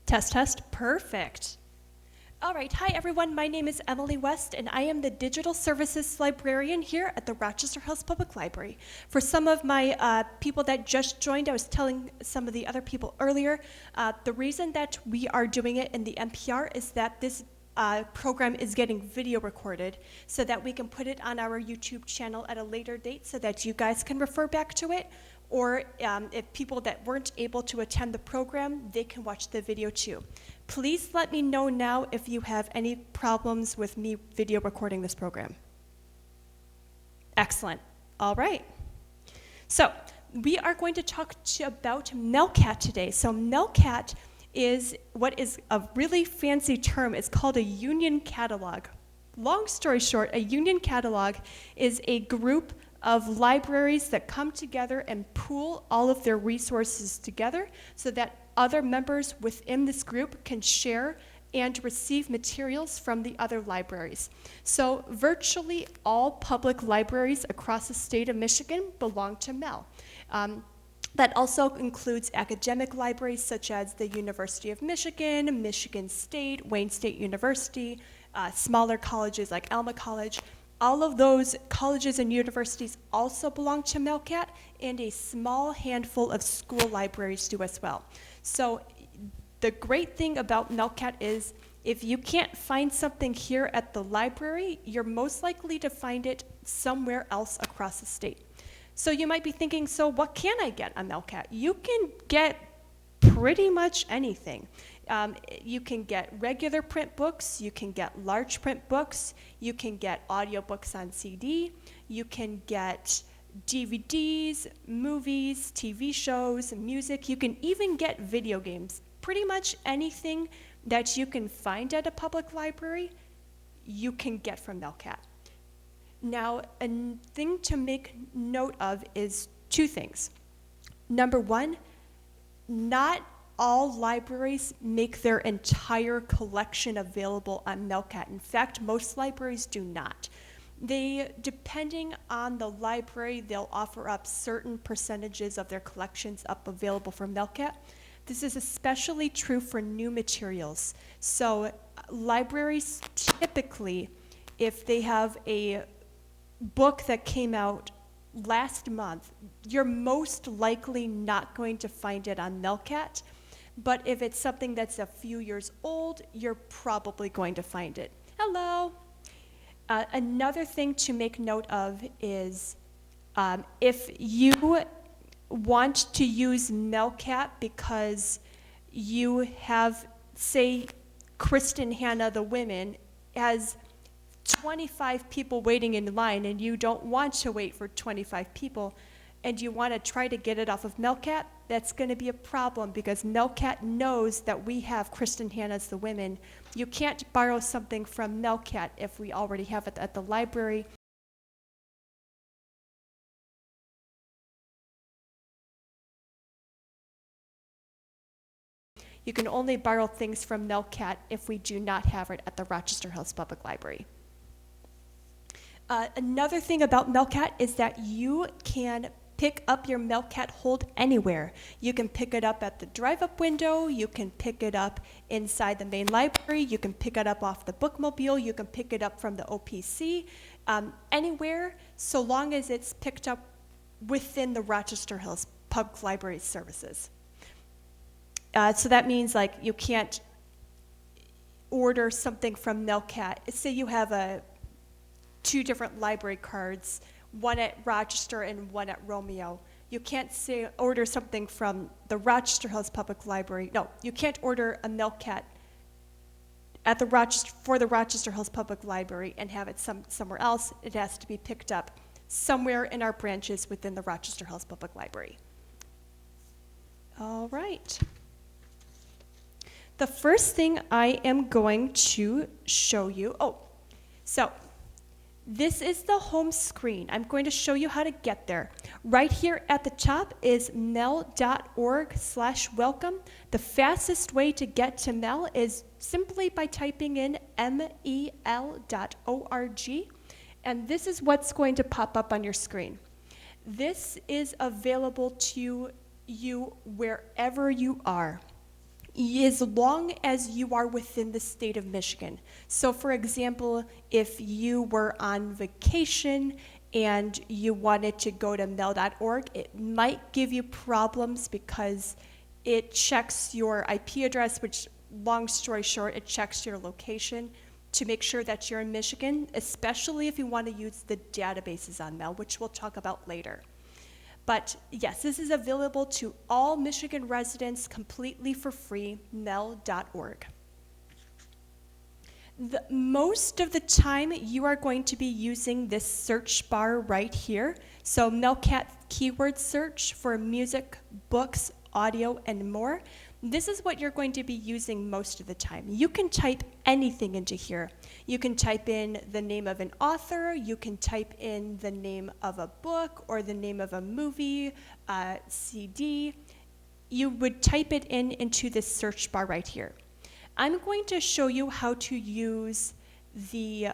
Test, test, perfect. All right, hi everyone, my name is Emily West and I am the Digital Services Librarian here at the Rochester Hills Public Library. For some of my people that just joined, I was telling some of the other people earlier, the reason that we are doing it in the NPR is that this program is getting video recorded so that we can put it on our YouTube channel at a later date so that you guys can refer back to it. Or if people that weren't able to attend the program, they can watch the video too. Please let me know now if you have any problems with me video recording this program. Excellent. All right. So we are going to talk about MeLCat today. So MeLCat is what is a really fancy term. It's called a union catalog. Long story short, a union catalog is a group of libraries that come together and pool all of their resources together so that other members within this group can share and receive materials from the other libraries. So virtually all public libraries across the state of Michigan belong to MEL. That also includes academic libraries such as the University of Michigan, Michigan State, Wayne State University, smaller colleges like Alma College. All of those colleges and universities also belong to MeLCat, and a small handful of school libraries do as well. So the great thing about MeLCat is if you can't find something here at the library, you're most likely to find it somewhere else across the state. So you might be thinking, so what can I get on MeLCat? You can get pretty much anything. You can get regular print books, you can get large print books, you can get audiobooks on CD, you can get DVDs, movies, TV shows, music, you can even get video games. Pretty much anything that you can find at a public library, you can get from MeLCat. Now, a thing to make note of is two things. Number one, not all libraries make their entire collection available on MeLCat. In fact, most libraries do not. Depending on the library, they'll offer up certain percentages of their collections up available for MeLCat. This is especially true for new materials. So libraries typically, if they have a book that came out last month, you're most likely not going to find it on MeLCat. But if it's something that's a few years old, you're probably going to find it. Hello. Another thing to make note of is if you want to use MeLCat because you have, say, Kristen Hanna the Women has 25 people waiting in line and you don't want to wait for 25 people and you want to try to get it off of MeLCat, that's going to be a problem because MeLCat knows that we have Kristen Hanna's The Women. You can't borrow something from MeLCat if we already have it at the library. You can only borrow things from MeLCat if we do not have it at the Rochester Hills Public Library. Another thing about MeLCat is that you can pick up your MeLCat hold anywhere. You can pick it up at the drive-up window, you can pick it up inside the main library, you can pick it up off the bookmobile, you can pick it up from the OPC, anywhere, so long as it's picked up within the Rochester Hills Public Library services. So that means like you can't order something from MeLCat. Say you have two different library cards, one at Rochester and one at Romeo. You can't order something from the Rochester Hills Public Library. No, you can't order a MeLCat at for the Rochester Hills Public Library and have it somewhere else. It has to be picked up somewhere in our branches within the Rochester Hills Public Library. All right. The first thing I am going to show you, so this is the home screen. I'm going to show you how to get there. Right here at the top is mel.org/welcome. The fastest way to get to MEL is simply by typing in mel.org, and this is what's going to pop up on your screen. This is available to you wherever you are. as long as you are within the state of Michigan. So for example, if you were on vacation and you wanted to go to mel.org, it might give you problems because it checks your IP address, which, long story short, it checks your location to make sure that you're in Michigan, especially if you want to use the databases on Mel, which we'll talk about later. But yes, this is available to all Michigan residents completely for free, mel.org. Most of the time, you are going to be using this search bar right here. So MeLCat keyword search for music, books, audio, and more. This is what you're going to be using most of the time. You can type anything into here. You can type in the name of an author, you can type in the name of a book or the name of a movie, CD. You would type it into this search bar right here. I'm going to show you how to use the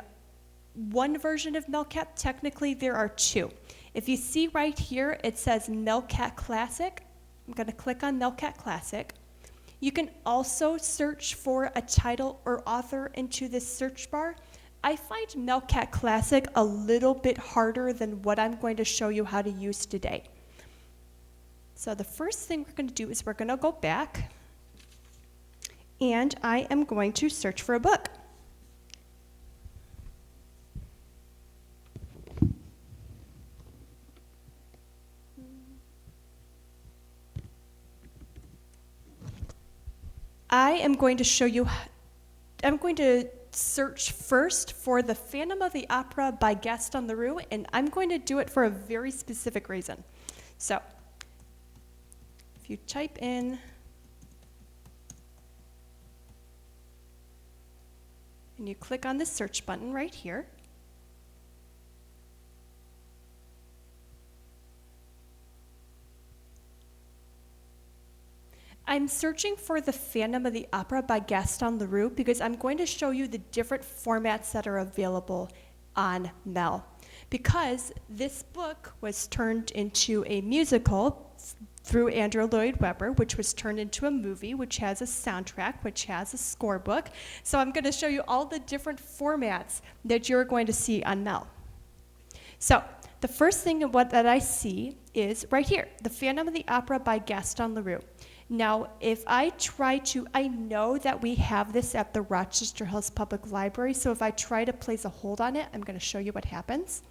one version of MeLCat. Technically, there are two. If you see right here, it says MeLCat Classic. I'm going to click on MeLCat Classic. You can also search for a title or author into this search bar. I find MeLCat Classic a little bit harder than what I'm going to show you how to use today. So the first thing we're going to do is we're going to go back, and I am going to search for a book. I am going to show you, I'm going to search first for The Phantom of the Opera by Gaston Leroux, and I'm going to do it for a very specific reason. So, if you type in, and you click on the search button right here, I'm searching for The Phantom of the Opera by Gaston Leroux because I'm going to show you the different formats that are available on Mel. Because this book was turned into a musical through Andrew Lloyd Webber, which was turned into a movie, which has a soundtrack, which has a scorebook. So I'm going to show you all the different formats that you're going to see on Mel. So the first thing that I see is right here, The Phantom of the Opera by Gaston Leroux. Now, if I try to, I know that we have this at the Rochester Hills Public Library, so if I try to place a hold on it, I'm going to show you what happens.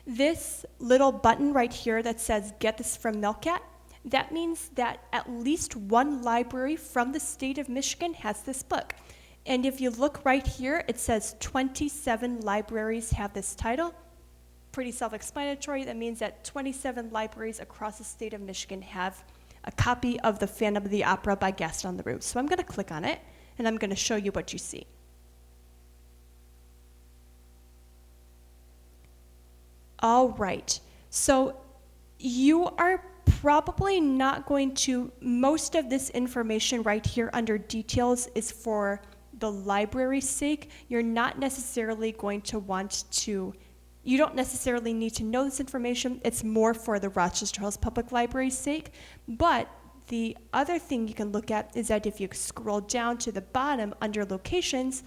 This little button right here that says, get this from MeLCat, that means that at least one library from the state of Michigan has this book. And if you look right here, it says 27 libraries have this title. Pretty self-explanatory. That means that 27 libraries across the state of Michigan have a copy of The Phantom of the Opera by Gaston Leroux. So I'm going to click on it, and I'm going to show you what you see. All right, so you are probably not going to, most of this information right here under details is for the library's sake. You're not necessarily going to want to, you don't necessarily need to know this information. It's more for the Rochester Hills Public Library's sake. But the other thing you can look at is that if you scroll down to the bottom under locations,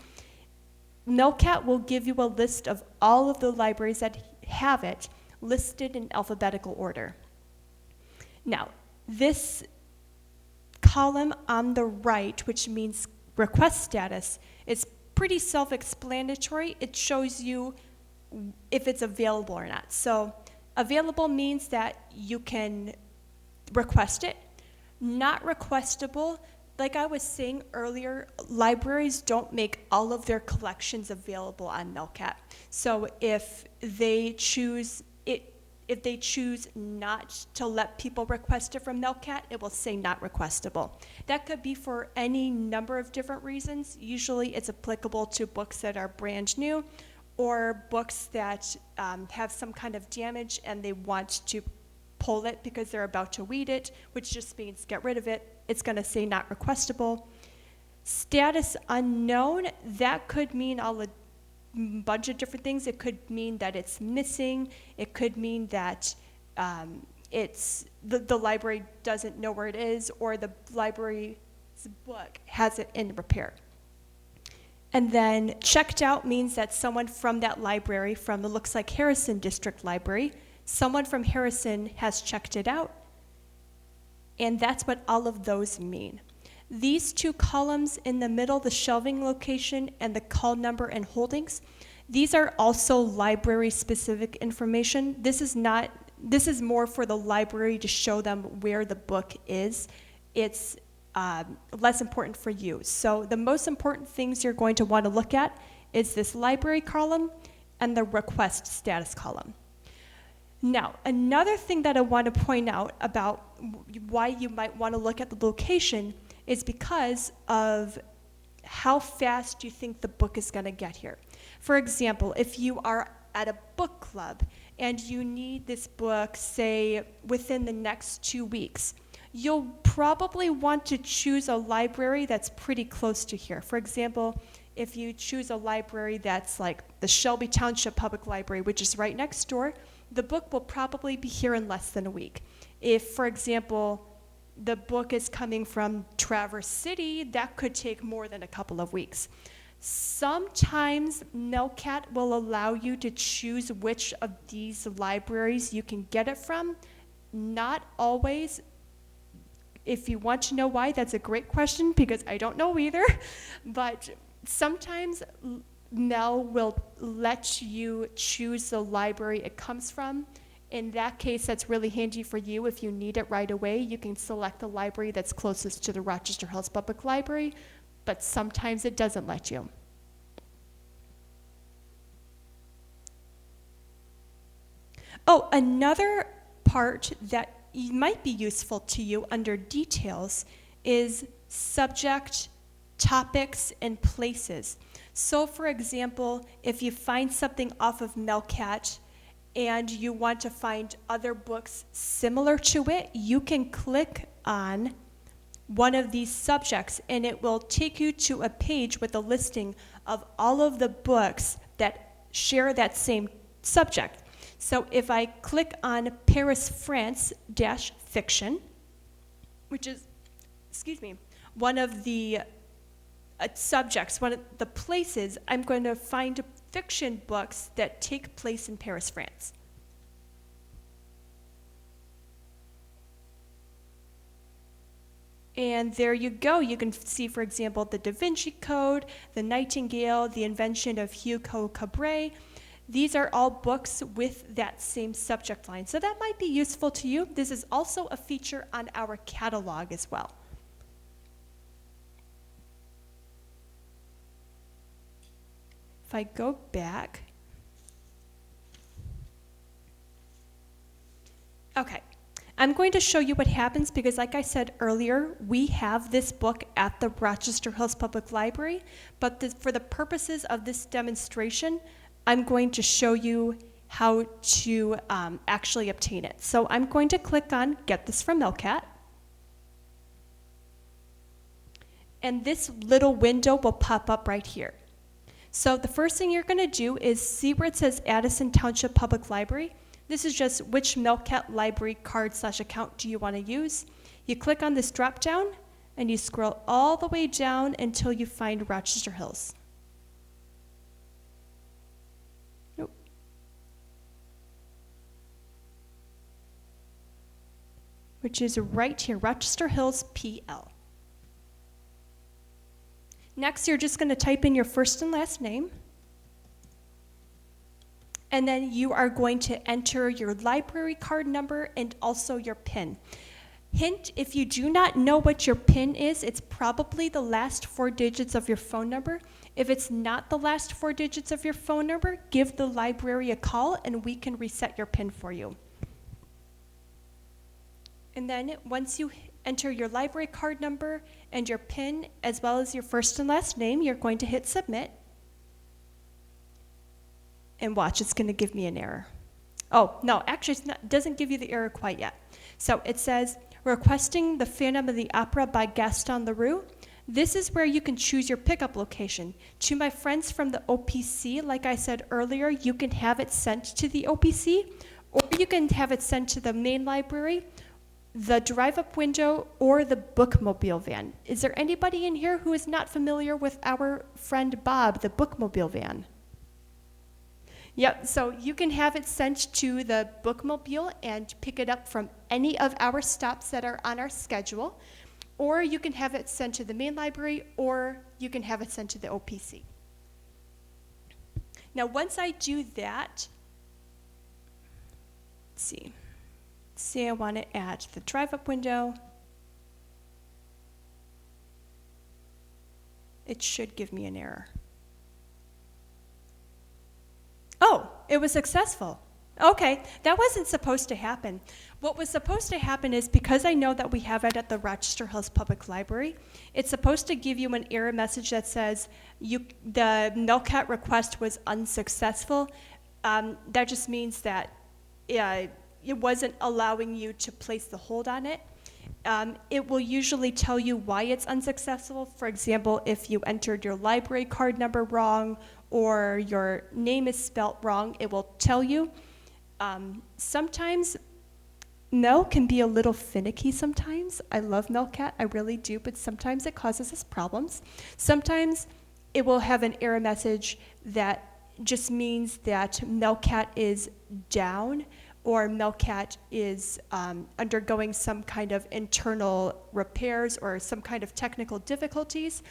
MeLCat will give you a list of all of the libraries that have it listed in alphabetical order. Now, this column on the right, which means request status, is pretty self-explanatory. It shows you if it's available or not. So available means that you can request it. Not requestable, like I was saying earlier, libraries don't make all of their collections available on MeLCat. So if they choose not to let people request it from MeLCat, it will say not requestable. That could be for any number of different reasons. Usually it's applicable to books that are brand new or books that have some kind of damage and they want to pull it because they're about to read it, which just means get rid of it. It's going to say not requestable. Status unknown, that could mean a bunch of different things. It could mean that it's missing. It could mean that the library doesn't know where it is, or the library book has it in repair. And then checked out means that someone from that library, from the looks like Harrison District Library, someone from Harrison has checked it out. And that's what all of those mean. These two columns in the middle, the shelving location and the call number and holdings, these are also library specific information. This is more for the library to show them where the book is. It's less important for you. So the most important things you're going to want to look at is this library column and the request status column. Now, another thing that I want to point out about why you might want to look at the location is because of how fast you think the book is going to get here. For example, if you are at a book club and you need this book, say, within the next 2 weeks, you'll probably want to choose a library that's pretty close to here. For example, if you choose a library that's like the Shelby Township Public Library, which is right next door, the book will probably be here in less than a week. If, for example, the book is coming from Traverse City, that could take more than a couple of weeks. Sometimes MeLCat will allow you to choose which of these libraries you can get it from. Not always. If you want to know why, that's a great question because I don't know either. But sometimes Mel will let you choose the library it comes from. In that case, that's really handy for you. If you need it right away, you can select the library that's closest to the Rochester Hills Public Library, but sometimes it doesn't let you. Oh, another part that might be useful to you under details is subject, topics, and places. So for example, if you find something off of MeLCat and you want to find other books similar to it, you can click on one of these subjects and it will take you to a page with a listing of all of the books that share that same subject. So if I click on Paris, France-fiction, which is, one of the subjects, one of the places, I'm going to find fiction books that take place in Paris, France. And there you go. You can see, for example, the Da Vinci Code, the Nightingale, the Invention of Hugo Cabret. These are all books with that same subject line. So that might be useful to you. This is also a feature on our catalog as well. If I go back. Okay. I'm going to show you what happens because, like I said earlier, we have this book at the Rochester Hills Public Library, but for the purposes of this demonstration, I'm going to show you how to actually obtain it. So I'm going to click on Get This from MeLCat. And this little window will pop up right here. So the first thing you're going to do is see where it says Addison Township Public Library. This is just which MeLCat library card/account do you want to use. You click on this drop down and you scroll all the way down until you find Rochester Hills. Nope. Which is right here, Rochester Hills PL. Next, you're just going to type in your first and last name. And then you are going to enter your library card number and also your PIN. Hint, if you do not know what your PIN is, it's probably the last 4 digits of your phone number. If it's not the last 4 digits of your phone number, give the library a call and we can reset your PIN for you. And then once you enter your library card number and your PIN, as well as your first and last name, you're going to hit submit. And watch, it's going to give me an error. Oh, no, actually it doesn't give you the error quite yet. So it says, requesting the Phantom of the Opera by Gaston Leroux. This is where you can choose your pickup location. To my friends from the OPC, like I said earlier, you can have it sent to the OPC, or you can have it sent to the main library, the drive-up window, or the bookmobile van. Is there anybody in here who is not familiar with our friend Bob, the bookmobile van? Yep, so you can have it sent to the bookmobile and pick it up from any of our stops that are on our schedule, or you can have it sent to the main library, or you can have it sent to the OPC. Now, once I do that, let's see. Say I want to add the drive-up window. It should give me an error. Oh, it was successful. Okay, that wasn't supposed to happen. What was supposed to happen is, because I know that we have it at the Rochester Hills Public Library, it's supposed to give you an error message that says the MeLCat request was unsuccessful. That just means that it wasn't allowing you to place the hold on it. It will usually tell you why it's unsuccessful. For example, if you entered your library card number wrong or your name is spelt wrong, it will tell you. Sometimes Mel can be a little finicky sometimes. I love MeLCat, I really do, but sometimes it causes us problems. Sometimes it will have an error message that just means that MeLCat is down, or MeLCat is undergoing some kind of internal repairs or some kind of technical difficulties.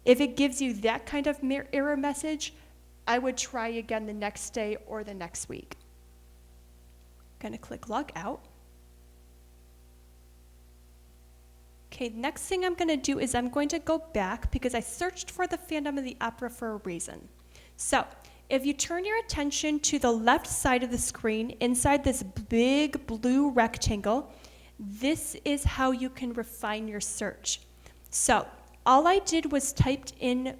If it gives you that kind of error message, I would try again the next day or the next week. I'm gonna click log out. Okay, next thing I'm gonna do is I'm going to go back because I searched for the Phantom of the Opera for a reason. So, if you turn your attention to the left side of the screen, inside this big blue rectangle, this is how you can refine your search. So, all I did was typed in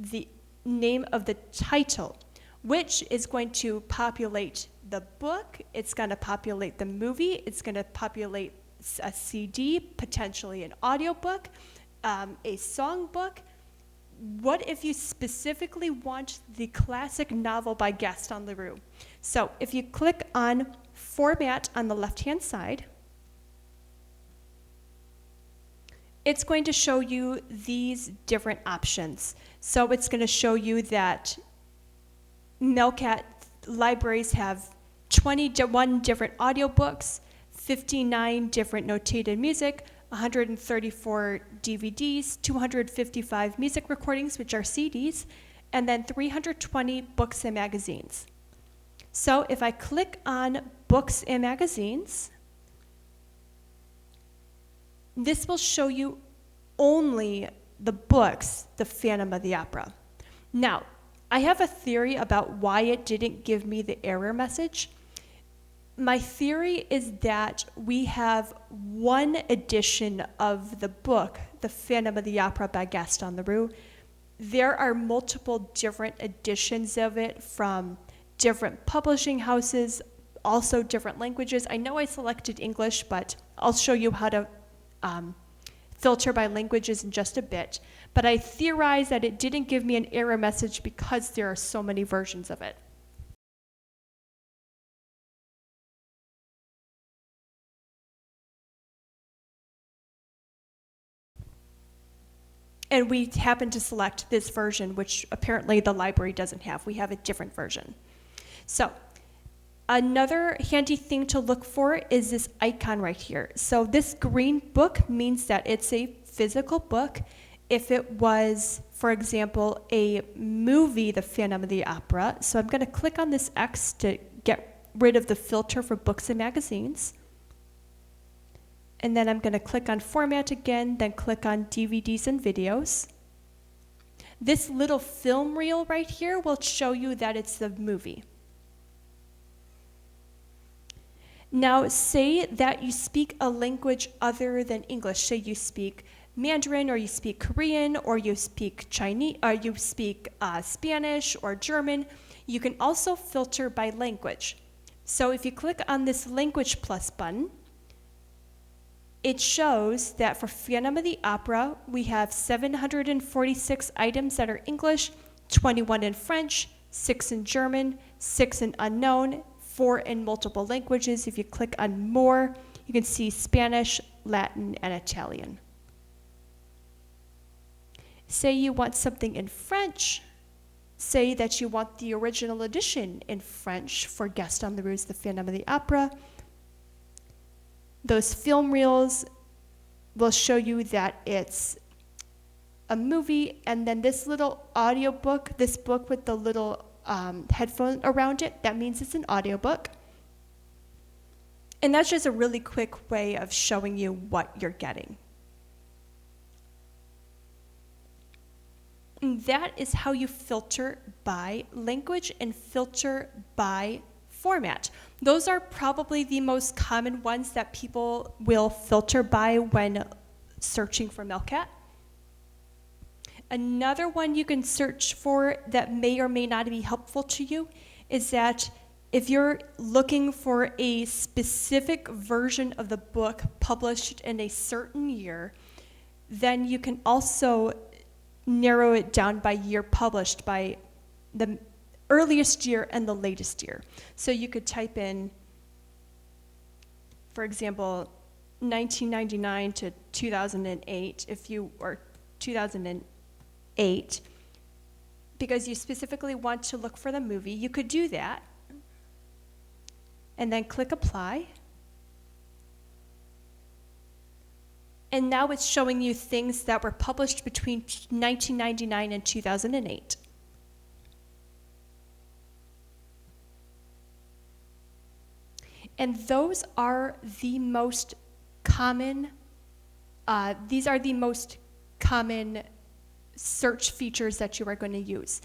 the name of the title, which is going to populate the book, it's going to populate the movie, it's going to populate a CD, potentially an audiobook, a songbook. What if you specifically want the classic novel by Gaston Leroux? So if you click on Format on the left-hand side, it's going to show you these different options. So it's going to show you that MeLCat libraries have 21 different audiobooks, 59 different notated music, 134 DVDs, 255 music recordings, which are CDs, and then 320 books and magazines. So if I click on books and magazines, this will show you only the books, the Phantom of the Opera. Now, I have a theory about why it didn't give me the error message. My theory is that we have one edition of the book, The Phantom of the Opera by Gaston Leroux. There are multiple different editions of it from different publishing houses, also different languages. I know I selected English, but I'll show you how to filter by languages in just a bit. But I theorize that it didn't give me an error message because there are so many versions of it. And we happen to select this version, which apparently the library doesn't have. We have a different version. So another handy thing to look for is this icon right here. So this green book means that it's a physical book. If it was, for example, a movie, The Phantom of the Opera, so I'm going to click on this X to get rid of the filter for books and magazines. And then I'm going to click on Format again, then click on DVDs and videos. This little film reel right here will show you that it's the movie. Now, say that you speak a language other than English. Say you speak Mandarin, or you speak Korean, or you speak Chinese, or you speak Spanish or German. You can also filter by language. So if you click on this Language Plus button, it shows that for Phantom of the Opera, we have 746 items that are English, 21 in French, 6 in German, 6 in unknown, 4 in multiple languages. If you click on more, you can see Spanish, Latin, and Italian. Say you want something in French. Say that you want the original edition in French for Gaston Leroux's The Phantom of the Opera. Those film reels will show you that it's a movie, and then this little audio book, this book with the little headphone around it, that means it's an audiobook. And that's just a really quick way of showing you what you're getting. And that is how you filter by language and filter by format. Those are probably the most common ones that people will filter by when searching for MeLCat. Another one you can search for that may or may not be helpful to you is that if you're looking for a specific version of the book published in a certain year, then you can also narrow it down by year published, by the earliest year and the latest year. So you could type in, for example, 1999 to 2008, or 2008, because you specifically want to look for the movie. You could do that, and then click apply. And now it's showing you things that were published between 1999 and 2008. And those are the most common, these are the most common search features that you are going to use.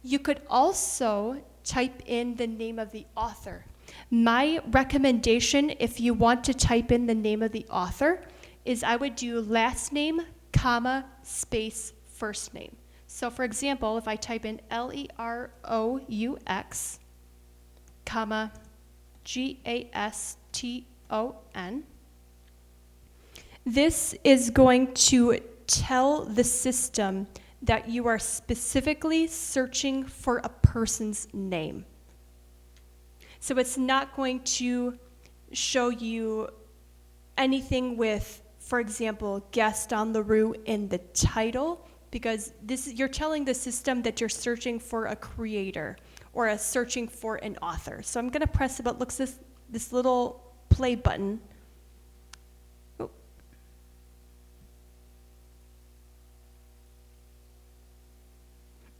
You could also type in the name of the author. My recommendation, if you want to type in the name of the author, is I would do last name, comma, space, first name. So for example, if I type in Leroux, comma, Gaston, this is going to tell the system that you are specifically searching for a person's name. So it's not going to show you anything with, for example, Gaston Leroux in the title, because you're telling the system that you're searching for a creator or searching for an author. So I'm going to press what looks this little play button. Oh.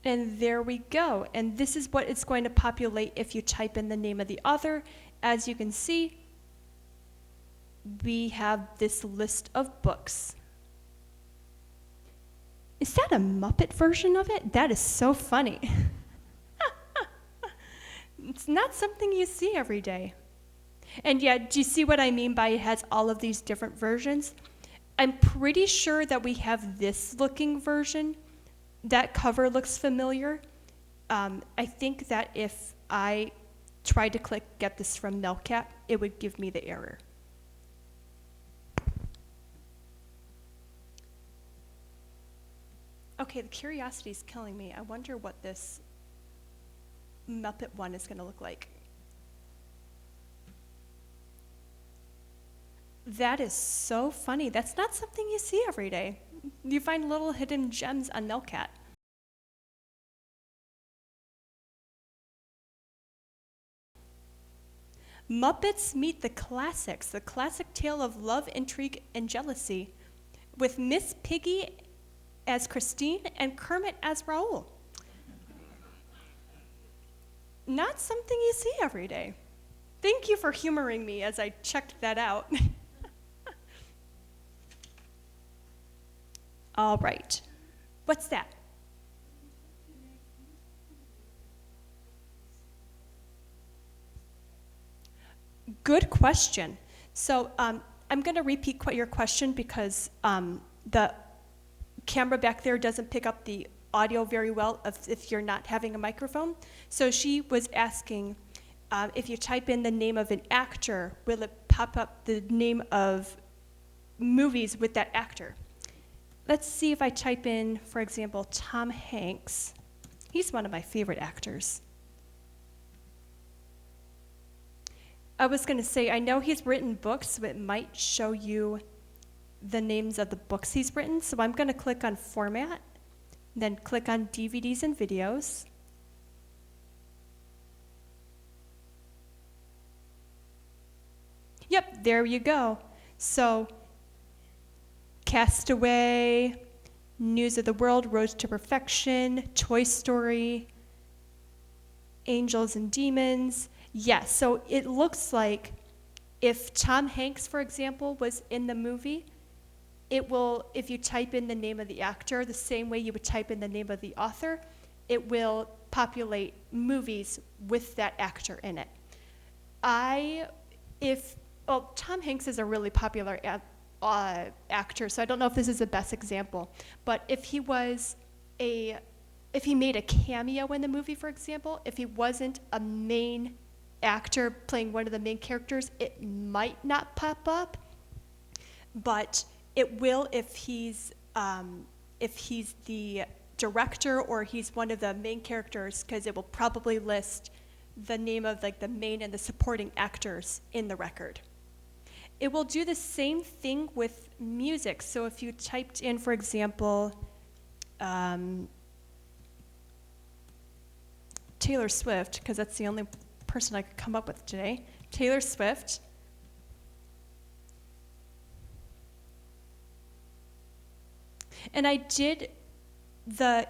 And there we go. And this is what it's going to populate if you type in the name of the author. As you can see, we have this list of books. Is that a Muppet version of it? That is so funny. It's not something you see every day. And yet, do you see what I mean by it has all of these different versions? I'm pretty sure that we have this looking version. That cover looks familiar. I think that if I tried to click get this from MeLCat, it would give me the error. Okay, the curiosity is killing me. I wonder what this Muppet one is going to look like. That is so funny. That's not something you see every day. You find little hidden gems on MeLCat. Muppets meet the classics, the classic tale of love, intrigue, and jealousy, with Miss Piggy as Christine and Kermit as Raoul. Not something you see every day. Thank you for humoring me as I checked that out. All right. What's that? Good question. So I'm going to repeat your question because the camera back there doesn't pick up the audio very well if you're not having a microphone. So she was asking if you type in the name of an actor, will it pop up the name of movies with that actor? Let's see if I type in, for example, Tom Hanks. He's one of my favorite actors. I was going to say, I know he's written books, so it might show you the names of the books he's written. So I'm going to click on Format, then click on DVDs and Videos. Yep, there you go. So, Castaway, News of the World, Road to Perfection, Toy Story, Angels and Demons. Yes, so it looks like if Tom Hanks, for example, was in the movie, it will, if you type in the name of the actor, the same way you would type in the name of the author, it will populate movies with that actor in it. Well, Tom Hanks is a really popular actor, so I don't know if this is the best example, but if he made a cameo in the movie, for example, if he wasn't a main actor playing one of the main characters, it might not pop up, but it will if he's the director or he's one of the main characters, because it will probably list the name of like the main and the supporting actors in the record. It will do the same thing with music. So if you typed in, for example, Taylor Swift, because that's the only person I could come up with today, Taylor Swift. And I did the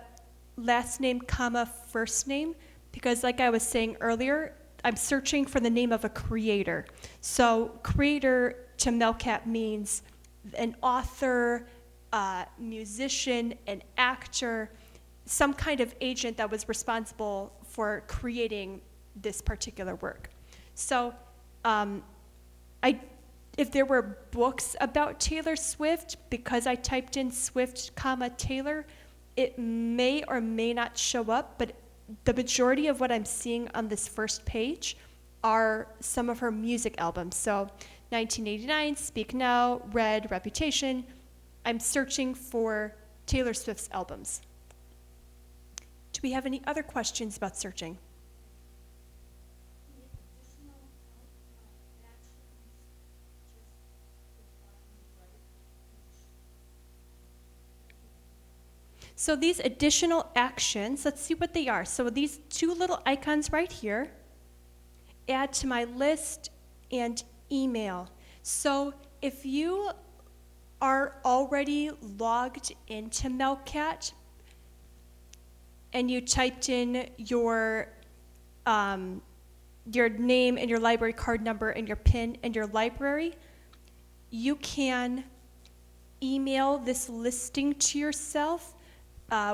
last name, comma, first name, because like I was saying earlier, I'm searching for the name of a creator. So creator to MeLCat means an author, musician, an actor, some kind of agent that was responsible for creating this particular work. So if there were books about Taylor Swift, because I typed in Swift, comma, Taylor, it may or may not show up, but the majority of what I'm seeing on this first page are some of her music albums. So 1989, Speak Now, Red, Reputation. I'm searching for Taylor Swift's albums. Do we have any other questions about searching? So these additional actions, let's see what they are. So these two little icons right here, add to my list and email. So if you are already logged into MeLCat and you typed in your name and your library card number and your PIN and your library, you can email this listing to yourself,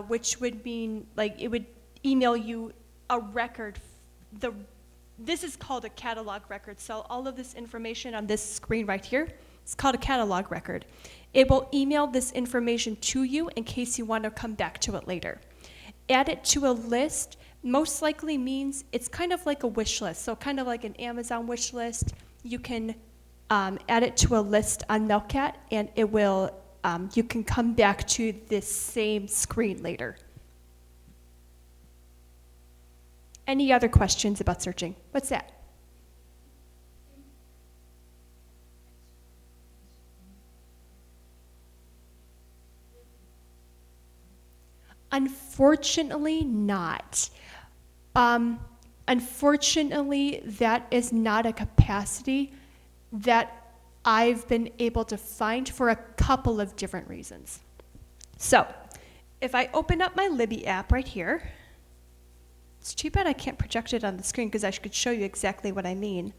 which would mean like it would email you a record. This is called a catalog record. So all of this information on this screen right here, it's called a catalog record. It will email this information to you in case you want to come back to it later. Add it to a list most likely means it's kind of like a wish list. So kind of like an Amazon wish list. You can add it to a list on MeLCat, and it will you can come back to this same screen later. Any other questions about searching? What's that? Unfortunately not. Unfortunately, that is not a capacity that I've been able to find for a couple of different reasons. So, if I open up my Libby app right here, it's too bad I can't project it on the screen because I could show you exactly what I mean.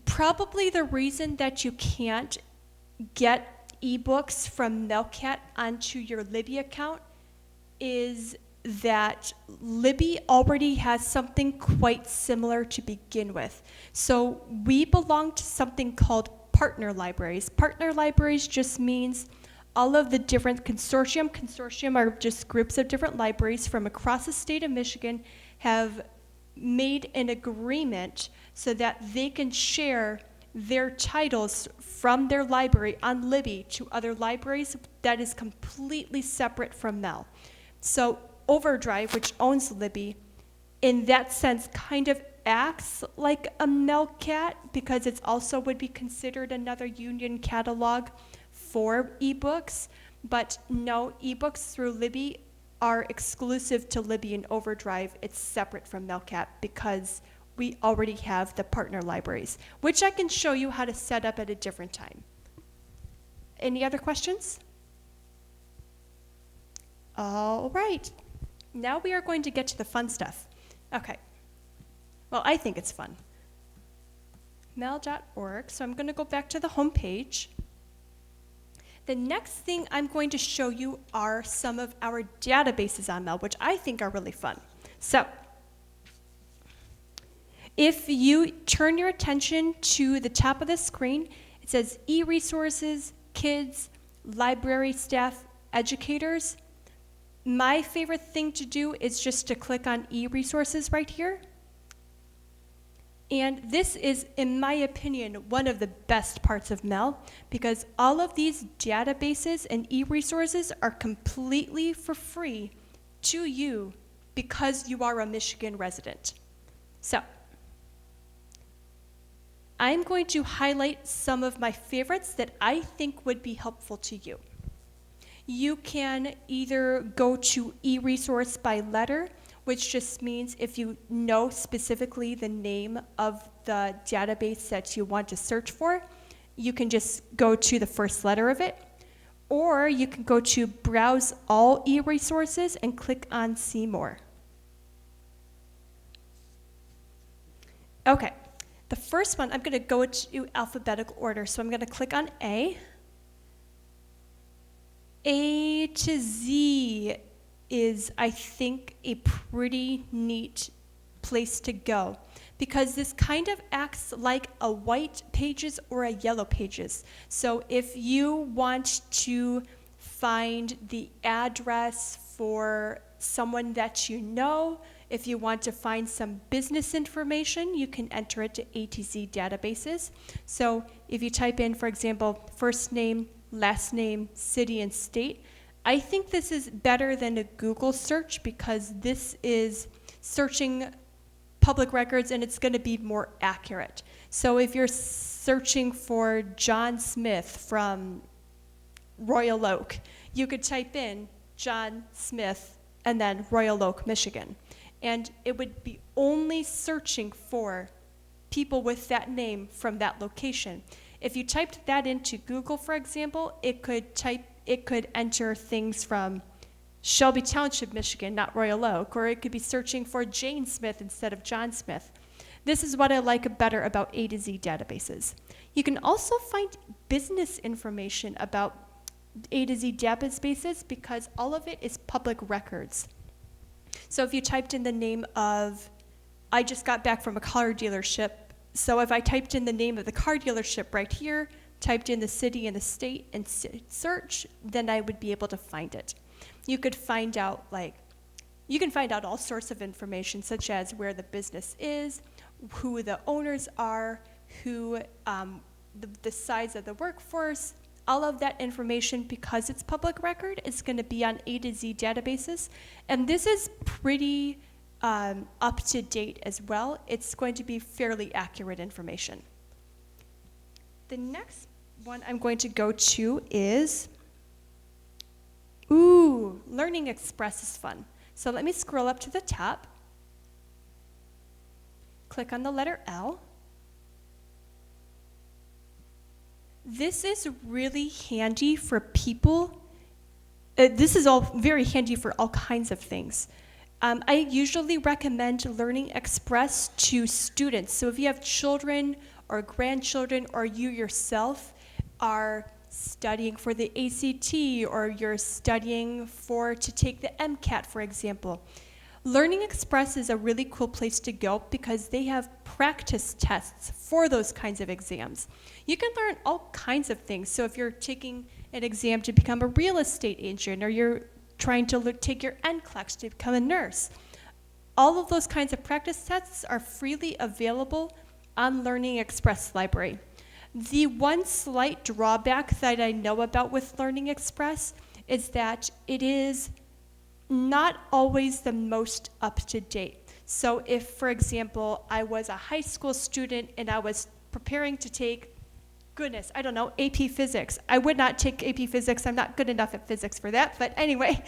Probably the reason that you can't get ebooks from MeLCat onto your Libby account is that Libby already has something quite similar to begin with. So we belong to something called partner libraries. Partner libraries just means all of the different consortium. Consortium are just groups of different libraries from across the state of Michigan have made an agreement so that they can share their titles from their library on Libby to other libraries that is completely separate from Mel. So Overdrive, which owns Libby, in that sense kind of acts like a MeLCat because it also would be considered another union catalog for ebooks, but no, ebooks through Libby are exclusive to Libby and Overdrive. It's separate from MeLCat because we already have the partner libraries, which I can show you how to set up at a different time. Any other questions? All right, now we are going to get to the fun stuff. Okay, well, I think it's fun. Mel.org, so I'm gonna go back to the home page. The next thing I'm going to show you are some of our databases on Mel, which I think are really fun. So, if you turn your attention to the top of the screen, it says e-resources, kids, library staff, educators. My favorite thing to do is just to click on e-resources right here. And this is, in my opinion, one of the best parts of Mel because all of these databases and e-resources are completely for free to you because you are a Michigan resident. So, I'm going to highlight some of my favorites that I think would be helpful to you. You can either go to e-resource by letter, which just means if you know specifically the name of the database that you want to search for, you can just go to the first letter of it. Or you can go to Browse All e-resources and click on See More. Okay, the first one, I'm going to go to alphabetical order, so I'm going to click on A. A to Z is, I think, a pretty neat place to go because this kind of acts like a white pages or a yellow pages. So if you want to find the address for someone that you know, if you want to find some business information, you can enter it to A to Z databases. So if you type in, for example, first name, last name, city, and state, I think this is better than a Google search because this is searching public records and it's going to be more accurate. So if you're searching for John Smith from Royal Oak, you could type in John Smith and then Royal Oak, Michigan. And it would be only searching for people with that name from that location. If you typed that into Google, for example, it could enter things from Shelby Township, Michigan, not Royal Oak, or it could be searching for Jane Smith instead of John Smith. This is what I like better about A to Z databases. You can also find business information about A to Z databases because all of it is public records. So if you typed in the name of, I just got back from a car dealership, so if I typed in the name of the car dealership right here, typed in the city and the state and search, then I would be able to find it. You could find out all sorts of information such as where the business is, who the owners are, who the size of the workforce. All of that information, because it's public record, is going to be on A to Z databases. And this is pretty up to date as well. It's going to be fairly accurate information. The next one I'm going to go to is, Learning Express is fun. So let me scroll up to the top, click on the letter L. This is really handy for people. This is all very handy for all kinds of things. I usually recommend Learning Express to students. So if you have children or grandchildren or you yourself are studying for the ACT or you're studying to take the MeLCat, for example, Learning Express is a really cool place to go because they have practice tests for those kinds of exams. You can learn all kinds of things. So if you're taking an exam to become a real estate agent or you're trying to take your NCLEX to become a nurse, all of those kinds of practice tests are freely available on Learning Express Library. The one slight drawback that I know about with Learning Express is that it is not always the most up-to-date. So if, for example, I was a high school student and I was preparing to take, goodness, I don't know, AP Physics. I would not take AP Physics. I'm not good enough at physics for that. But anyway,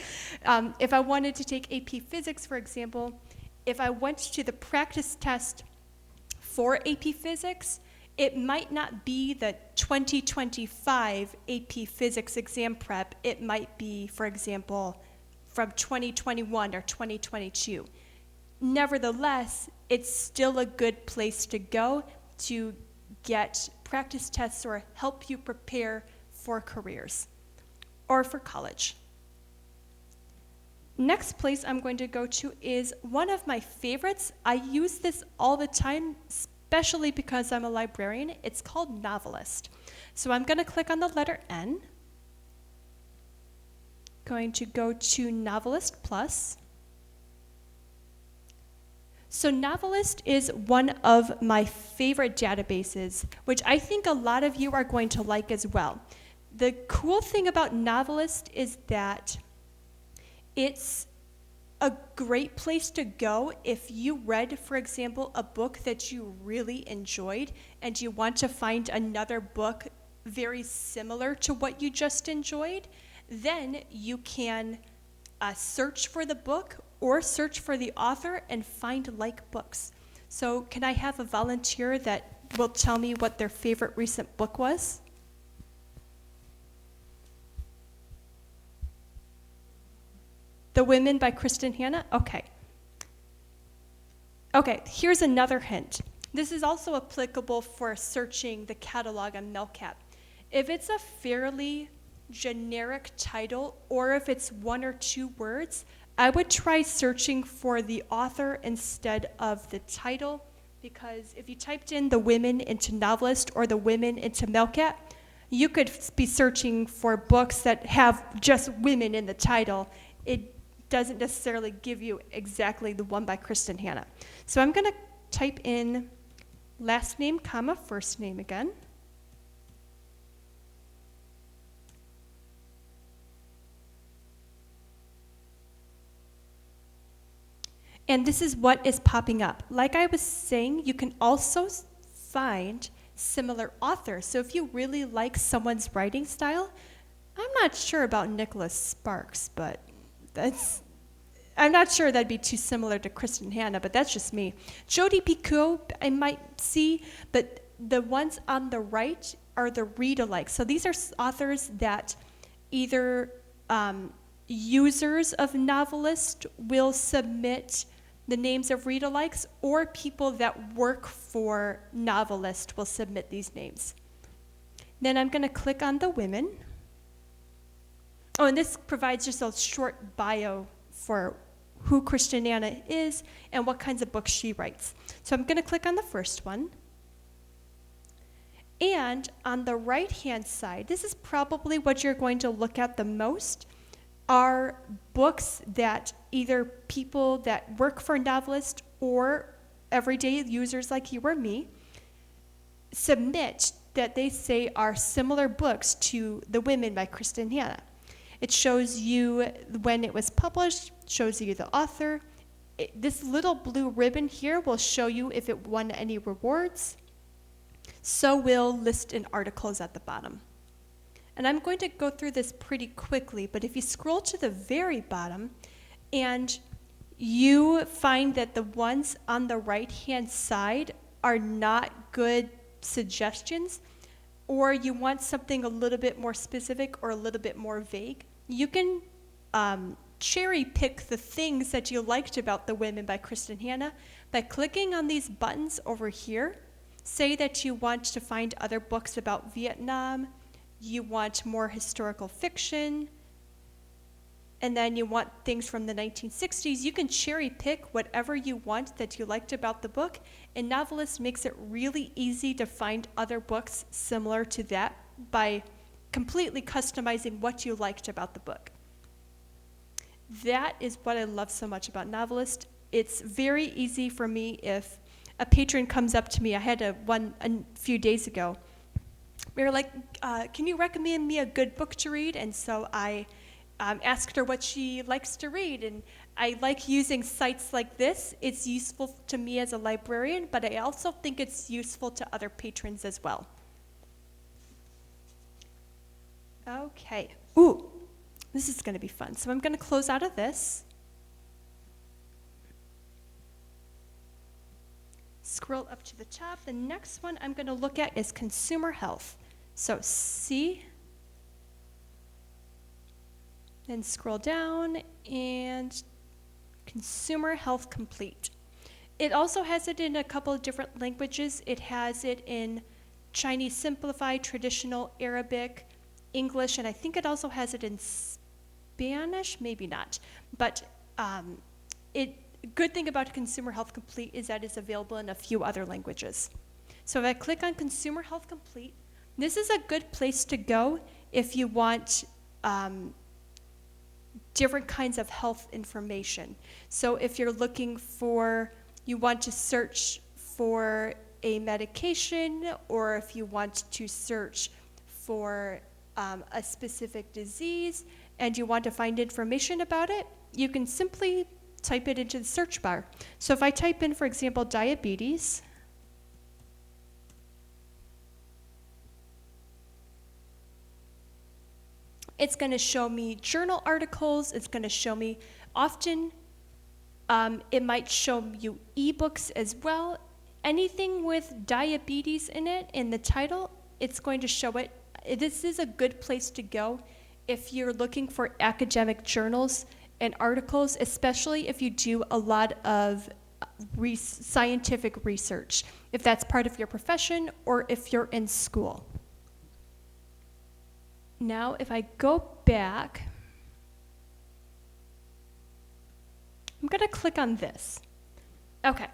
if I wanted to take AP Physics, for example, if I went to the practice test for AP Physics, it might not be the 2025 AP Physics exam prep. It might be, for example, from 2021 or 2022. Nevertheless, it's still a good place to go to get practice tests or help you prepare for careers or for college. Next place I'm going to go to is one of my favorites. I use this all the time, especially because I'm a librarian. It's called Novelist. So I'm going to click on the letter N. Going to go to Novelist Plus. So Novelist is one of my favorite databases, which I think a lot of you are going to like as well. The cool thing about Novelist is that it's a great place to go if you read, for example, a book that you really enjoyed and you want to find another book very similar to what you just enjoyed. Then you can search for the book or search for the author and find like books. So can I have a volunteer that will tell me what their favorite recent book was? The Women by Kristen Hanna? Okay. Okay, here's another hint. This is also applicable for searching the catalog on MeLCat. If it's a fairly generic title, or if it's one or two words, I would try searching for the author instead of the title, because if you typed in the women into Novelist or the women into MeLCat, you could be searching for books that have just women in the title. It doesn't necessarily give you exactly the one by Kristen Hanna. So I'm going to type in last name, comma, first name again. And this is what is popping up. Like I was saying, you can also find similar authors. So if you really like someone's writing style, I'm not sure about Nicholas Sparks, but I'm not sure that'd be too similar to Kristen Hanna, but that's just me. Jodi Picoult, I might see, but the ones on the right are the read-alike. So these are authors that either users of Novelist will submit the names of read-alikes, or people that work for Novelist will submit these names. Then I'm going to click on the women. Oh, and this provides just a short bio for who Kristen Hanna is and what kinds of books she writes. So I'm going to click on the first one. And on the right-hand side, this is probably what you're going to look at the most, are books that either people that work for Novelist or everyday users like you or me submit that they say are similar books to The Women by Kristen Hanna. It shows you when it was published, shows you the author. This little blue ribbon here will show you if it won any rewards. So will list in articles at the bottom. And I'm going to go through this pretty quickly, but if you scroll to the very bottom and you find that the ones on the right-hand side are not good suggestions, or you want something a little bit more specific or a little bit more vague, you can cherry pick the things that you liked about The Women by Kristen Hanna by clicking on these buttons over here. Say that you want to find other books about Vietnam, you want more historical fiction, and then you want things from the 1960s. You can cherry pick whatever you want that you liked about the book, and Novelist makes it really easy to find other books similar to that by completely customizing what you liked about the book. That is what I love so much about Novelist. It's very easy for me if a patron comes up to me. I had one a few days ago. We were like, can you recommend me a good book to read? And so I asked her what she likes to read, and I like using sites like this. It's useful to me as a librarian, but I also think it's useful to other patrons as well. Okay. Ooh, this is going to be fun. So I'm going to close out of this. Scroll up to the top. The next one I'm going to look at is consumer health. So C, then scroll down and consumer health complete. It also has it in a couple of different languages. It has it in Chinese simplified, traditional, Arabic, English, and I think it also has it in Spanish, maybe not. But good thing about Consumer Health Complete is that it's available in a few other languages. So if I click on Consumer Health Complete, this is a good place to go if you want different kinds of health information. So if you're looking for, you want to search for a medication, or if you want to search for a specific disease and you want to find information about it, you can simply type it into the search bar. So if I type in, for example, diabetes, it's going to show me journal articles. It's going to show me, often it might show you ebooks as well. Anything with diabetes in it, in the title, it's going to show it. This is a good place to go if you're looking for academic journals and articles, especially if you do a lot of scientific research, if that's part of your profession or if you're in school. Now, if I go back, I'm going to click on this. Okay.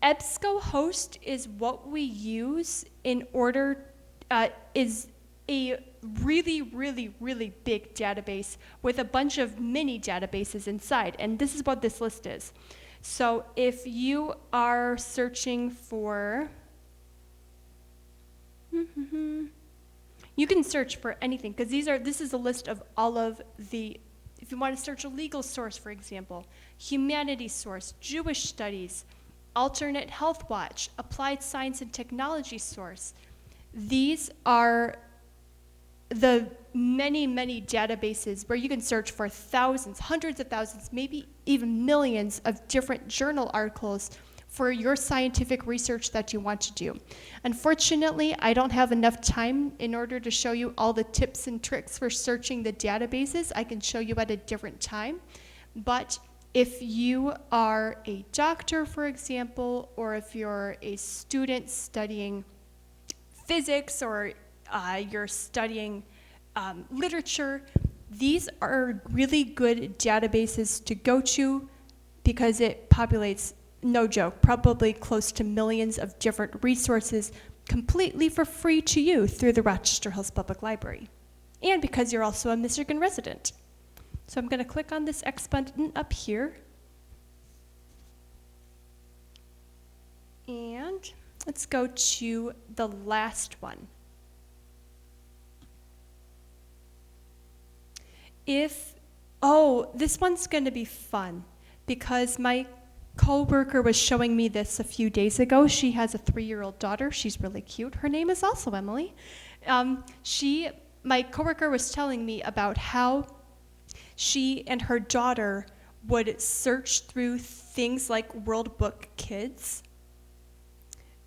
EBSCOhost is what we use in order, is a really, really, really big database with a bunch of mini databases inside, and this is what this list is. So if you are searching for, you can search for anything, because this is a list of all of the, if you want to search a legal source, for example, humanities source, Jewish studies, alternate health watch, applied science and technology source. These are the many, many databases where you can search for thousands, hundreds of thousands, maybe even millions of different journal articles for your scientific research that you want to do. Unfortunately, I don't have enough time in order to show you all the tips and tricks for searching the databases. I can show you at a different time. But if you are a doctor, for example, or if you're a student studying physics, or you're studying literature, these are really good databases to go to because it populates, no joke, probably close to millions of different resources completely for free to you through the Rochester Hills Public Library. And because you're also a Michigan resident. So I'm going to click on this X button up here. And let's go to the last one. This one's going to be fun because my coworker was showing me this a few days ago. She has a 3-year-old daughter. She's really cute. Her name is also Emily. My coworker was telling me about how she and her daughter would search through things like World Book Kids,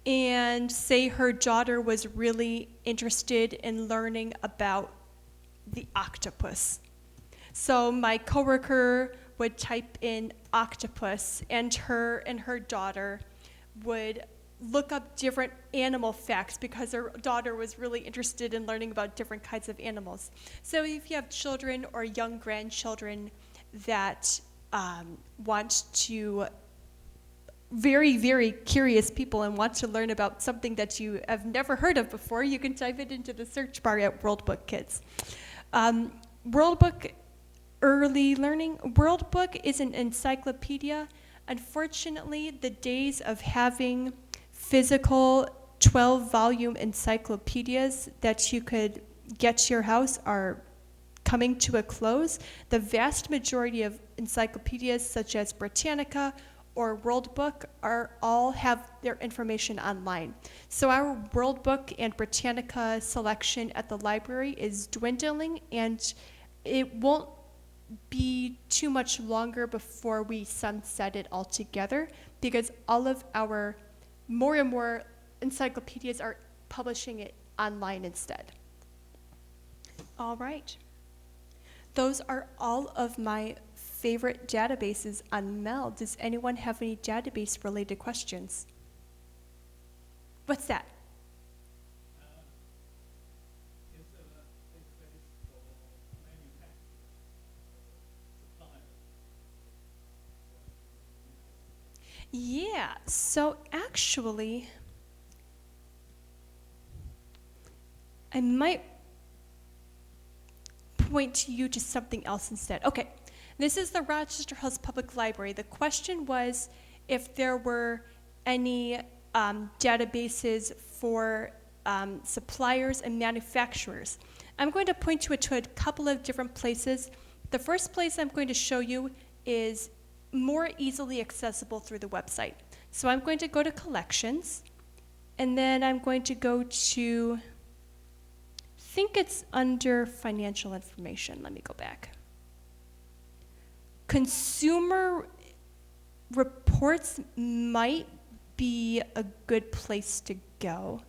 and say her daughter was really interested in learning about the octopus. So my coworker would type in octopus, and her daughter would look up different animal facts because her daughter was really interested in learning about different kinds of animals. So if you have children or young grandchildren that want to, very, very curious people, and want to learn about something that you have never heard of before, you can type it into the search bar at World Book Kids. World Book Early Learning. World Book is an encyclopedia. Unfortunately, the days of having physical 12-volume encyclopedias that you could get to your house are coming to a close, the vast majority of encyclopedias such as Britannica or World Book all have their information online. So our World Book and Britannica selection at the library is dwindling, and it won't be too much longer before we sunset it altogether, because all of our more and more encyclopedias are publishing it online instead. All right. Those are all of my favorite databases on Mel. Does anyone have any database related questions? What's that? Yeah, so actually, I might point you to something else instead. Okay, this is the Rochester Hills Public Library. The question was if there were any databases for suppliers and manufacturers. I'm going to point you to a couple of different places. The first place I'm going to show you is more easily accessible through the website. So I'm going to go to collections, and then I'm going to go to, I think it's under financial information. Let me go back. Consumer reports might be a good place to go.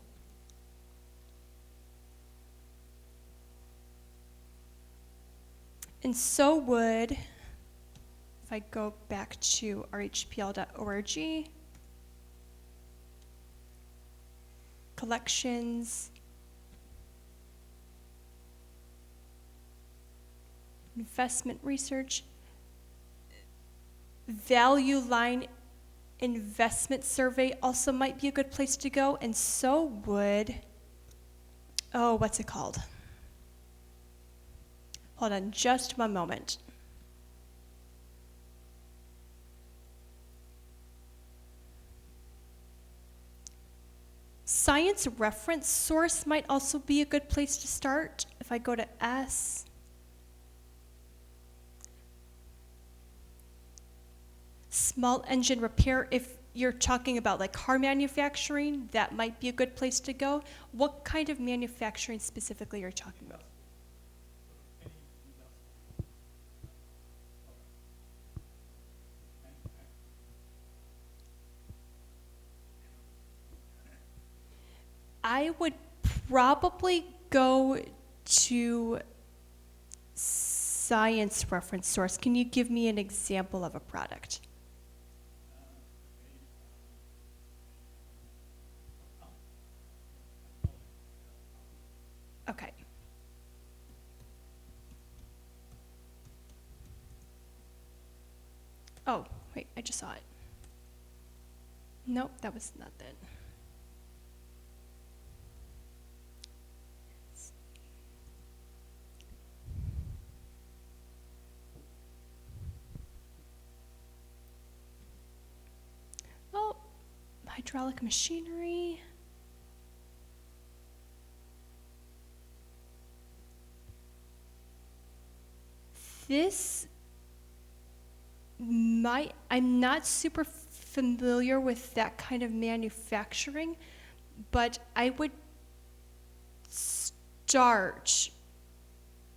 And so would, if I go back to rhpl.org, collections, investment research, value line investment survey also might be a good place to go, and so would, oh, what's it called? Hold on just one moment. Science reference source might also be a good place to start. If I go to S, small engine repair, if you're talking about like car manufacturing, that might be a good place to go. What kind of manufacturing specifically are you talking about? I would probably go to science reference source. Can you give me an example of a product? Okay. Oh, wait, I just saw it. Nope, that was not that. Oh, hydraulic machinery. This might, I'm not super familiar with that kind of manufacturing, but I would start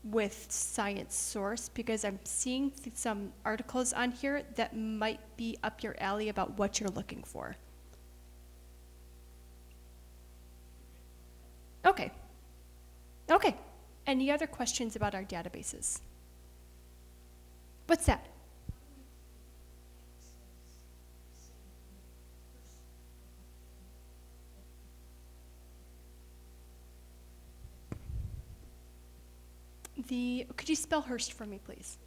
with science source because I'm seeing some articles on here that might be up your alley about what you're looking for. Okay. Okay. Any other questions about our databases? What's that? Could you spell Hearst for me, please?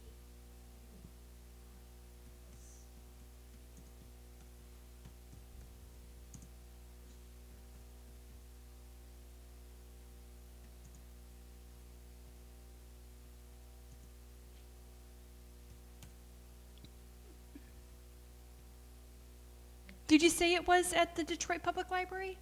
Did you say it was at the Detroit Public Library?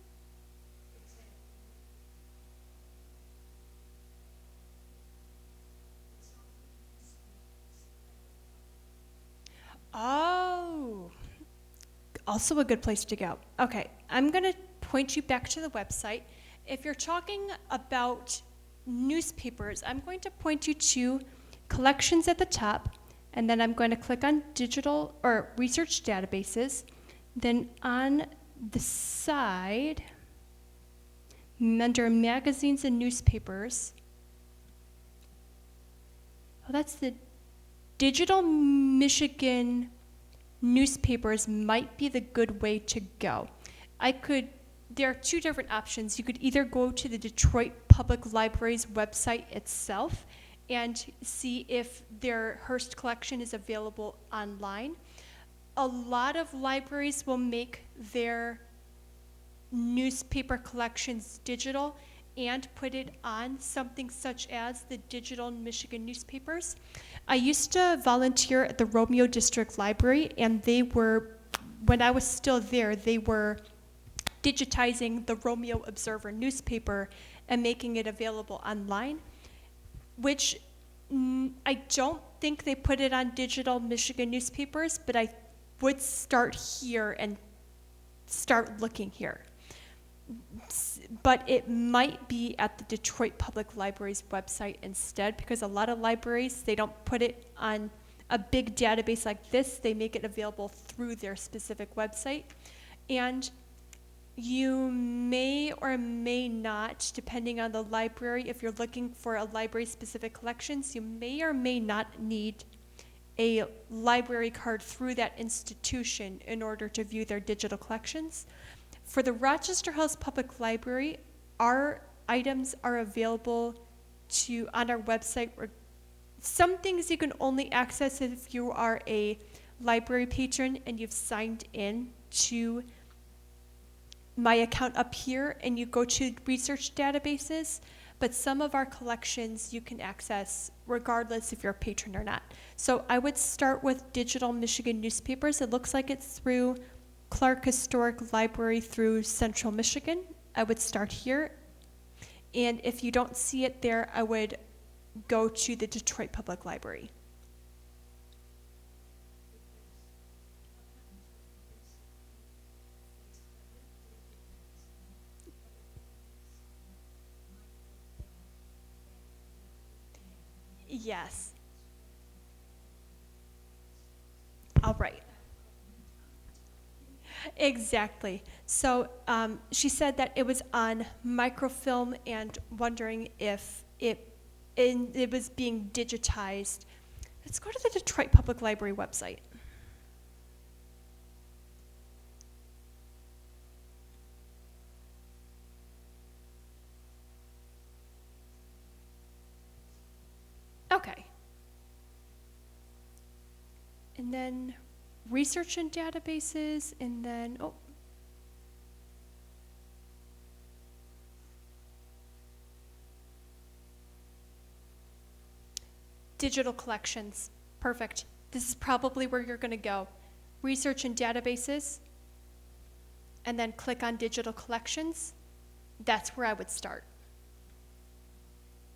Also a good place to go. Okay, I'm going to point you back to the website. If you're talking about newspapers, I'm going to point you to collections at the top, and then I'm going to click on digital or research databases. Then on the side, under magazines and newspapers, oh, that's the Digital Michigan newspapers might be the good way to go. There are two different options. You could either go to the Detroit Public Library's website itself and see if their Hearst collection is available online. A lot of libraries will make their newspaper collections digital and put it on something such as the Digital Michigan newspapers. I used to volunteer at the Romeo District Library, and when I was still there, they were digitizing the Romeo Observer newspaper and making it available online, which I don't think they put it on Digital Michigan newspapers, but I would start here and start looking here. But it might be at the Detroit Public Library's website instead, because a lot of libraries, they don't put it on a big database like this. They make it available through their specific website. And you may or may not, depending on the library, if you're looking for a library-specific collections, you may or may not need a library card through that institution in order to view their digital collections. For the Rochester Hills Public Library, our items are available on our website. Some things you can only access if you are a library patron and you've signed in to my account up here and you go to research databases, but some of our collections you can access regardless if you're a patron or not. So I would start with Digital Michigan newspapers. It looks like it's through Clark Historic Library through Central Michigan. I would start here. And if you don't see it there, I would go to the Detroit Public Library. Yes. All right. Exactly. So she said that it was on microfilm and wondering if it was being digitized. Let's go to the Detroit Public Library website. Okay. And then research and databases, and then, digital collections. Perfect. This is probably where you're going to go. Research and databases, and then click on digital collections. That's where I would start.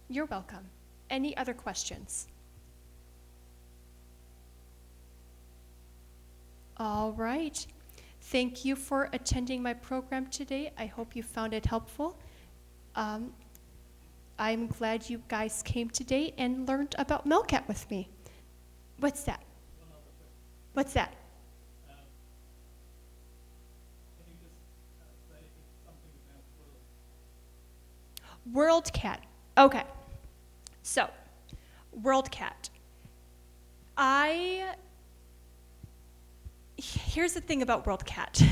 You're welcome. Any other questions? All right. Thank you for attending my program today. I hope you found it helpful. I'm glad you guys came today and learned about MeLCat with me. What's that? What's that? WorldCat. Okay. So, WorldCat. Here's the thing about WorldCat.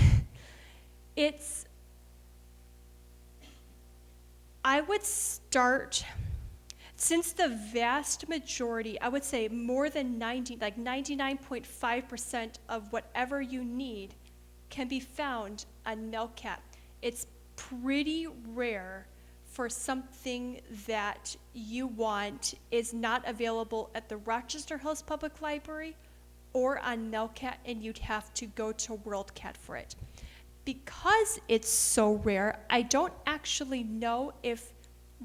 I would start, since the vast majority, I would say more than 99.5% of whatever you need can be found on MeLCat. It's pretty rare for something that you want is not available at the Rochester Hills Public Library or on MeLCat, and you'd have to go to WorldCat for it. Because it's so rare, I don't actually know if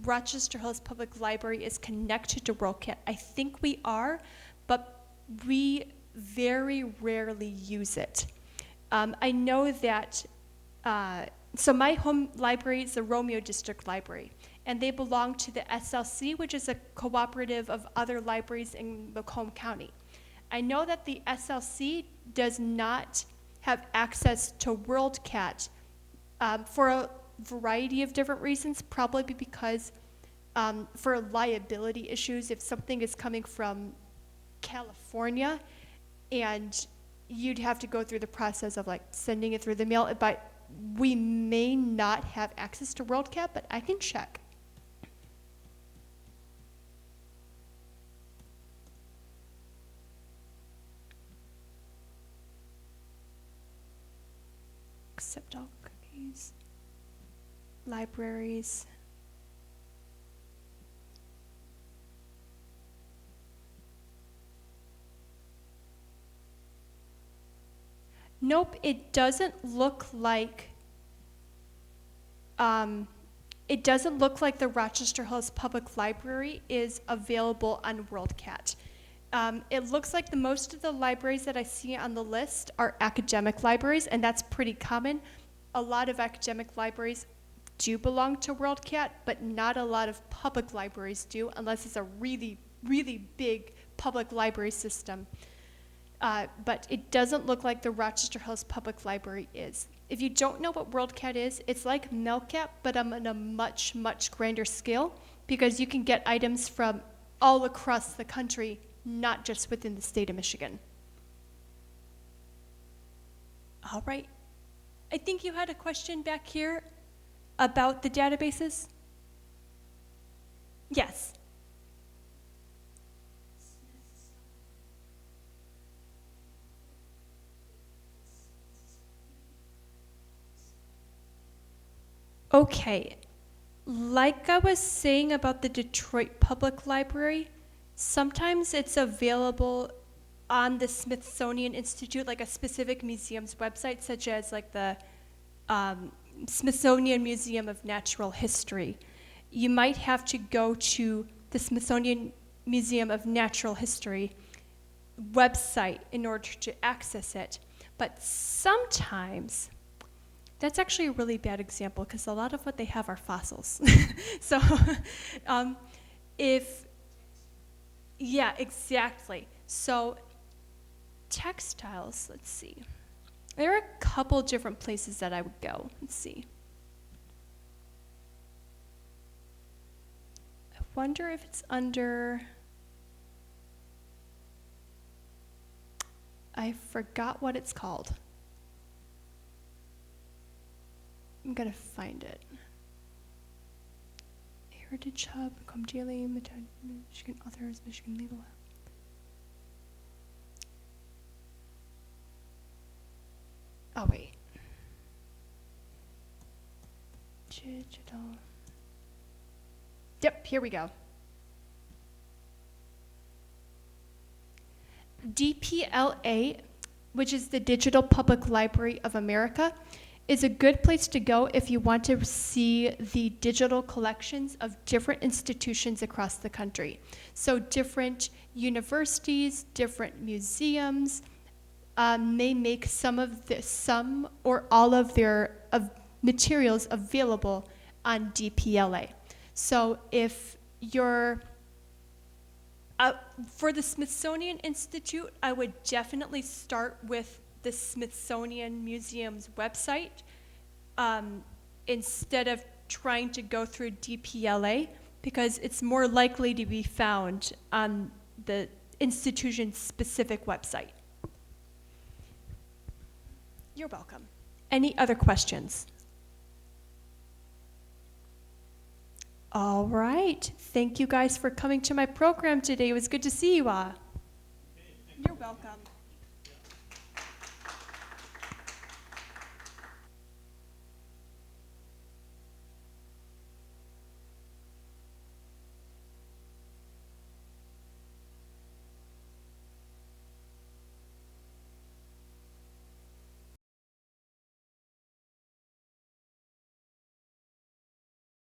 Rochester Hills Public Library is connected to WorldCat. I think we are, but we very rarely use it. I know that, so my home library is the Romeo District Library, and they belong to the SLC, which is a cooperative of other libraries in Macomb County. I know that the SLC does not have access to WorldCat for a variety of different reasons, probably because for liability issues, if something is coming from California, and you'd have to go through the process of like sending it through the mail, but we may not have access to WorldCat, but I can check. Accept all cookies. Libraries. Nope, it doesn't look like the Rochester Hills Public Library is available on WorldCat. It looks like most of the libraries that I see on the list are academic libraries, and that's pretty common. A lot of academic libraries do belong to WorldCat, but not a lot of public libraries do, unless it's a really, really big public library system. But it doesn't look like the Rochester Hills Public Library is. If you don't know what WorldCat is, it's like MeLCat, but on a much, much grander scale, because you can get items from all across the country, not just within the state of Michigan. All right. I think you had a question back here about the databases? Yes. Okay, like I was saying about the Detroit Public Library, sometimes it's available on the Smithsonian Institute, like a specific museum's website, such as like the Smithsonian Museum of Natural History. You might have to go to the Smithsonian Museum of Natural History website in order to access it. But sometimes, that's actually a really bad example because a lot of what they have are fossils. So yeah, exactly. So textiles, let's see. There are a couple different places that I would go. Let's see. I wonder if it's under, I forgot what it's called. I'm gonna find it. Heritage Hub, Macomb Daily, Michigan Authors, Michigan Legal Hub. Oh wait. Digital. Yep, here we go. DPLA, which is the Digital Public Library of America, is a good place to go if you want to see the digital collections of different institutions across the country. So different universities, different museums may make some or all of their materials available on DPLA. So if you're for the Smithsonian Institute, I would definitely start with the Smithsonian Museum's website instead of trying to go through DPLA, because it's more likely to be found on the institution's specific website. You're welcome. Any other questions? All right. Thank you guys for coming to my program today. It was good to see you all. You're welcome.